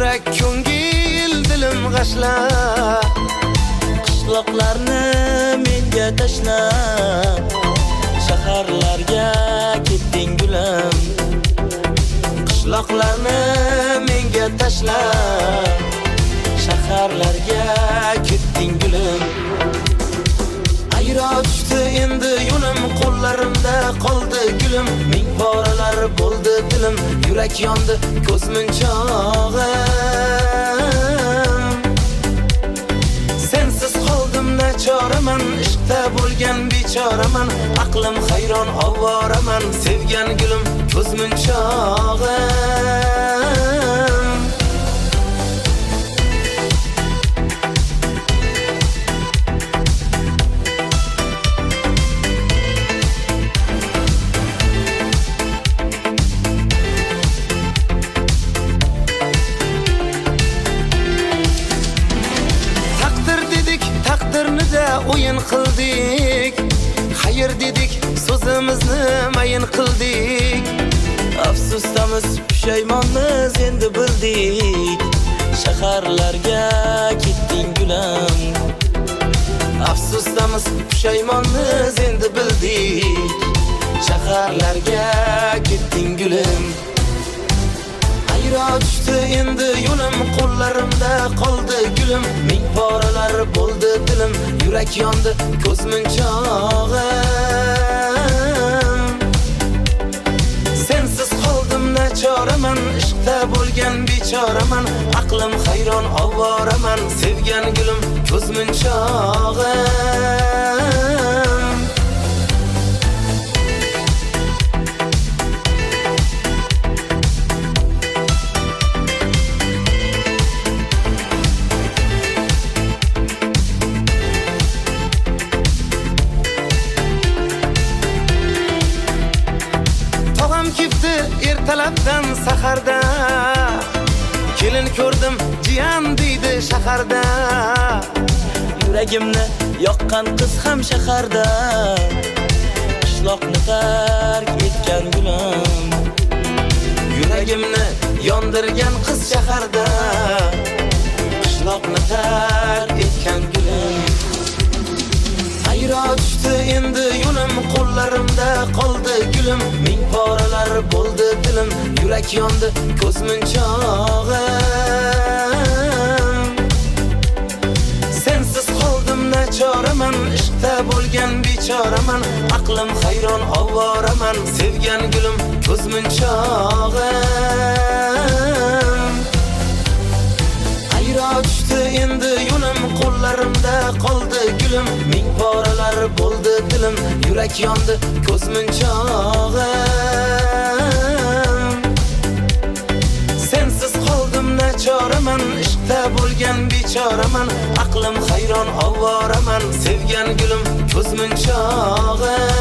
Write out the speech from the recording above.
yurak ko'ngil dilim g'ashla. Qishloqlarni menga tashlab, shaharlarga ketding gulim. Qishloqlarni menga tashlab, shaharlarga ketding gulim. Ayro tushdi endi yo'lim, qo'llarimda qoldi gulim. Ming poralar bo'ldi dilim, yurak yondi ko'z munchog'im. Sensiz qoldim nachoraman, ishqda bo'lgan bechoraman. Aqlim hayron ovoraman, sevgan gulim ko'z munchog'im. Taqdirni-da o'yin qildik, xayr dedik, so'zimizni mayin qildik. Afsusdamiz, pushaymonmiz endi bildik, shaharlarga ketding gulim. Afsusdamiz, pushaymonmiz endi bildik, shaharlarga ketding gulim. Ayro tushdi endi yo'lim, qo'llarimda qoldi gulim. Ming poralar bo'ldi dilim, yurak yondi ko'z munchog'im. Sensiz qoldim nachoraman, ishqda bo'lgan bechoraman. Aqlim hayron ovoraman, sevgan gulim ko'z munchog'im. Kifti ertalabdan saharda, kelin ko'rdim jiyan deydi shaharda. Yuragimni yoqqan qiz ham shaharda, qishloqni tark etgan gulim. Yuragimni yondirgan qiz shaharda, qishloqni tark etgan gulim. Ayro tushdi endi yo'lim, qo'llarimda qoldi gulim. Ming poralar bo'ldi dilim, yurak yondi ko'z munchog'im. Sensiz qoldim nachoraman, ishqda bo'lgan bechoraman. Aqlim hayron ovoraman, sevgan gulim ko'z munchog'im. Ayro tushdi endi yo'lim, qo'llarimda qoldi gulim. Ming poralar bo'ldi dilim, yurak yondi ko'z munchog'im. Sensiz qoldim nachoraman, ishqda bo'lgan bechoraman. Aqlim hayron ovoraman, sevgan gulim ko'z munchog'im.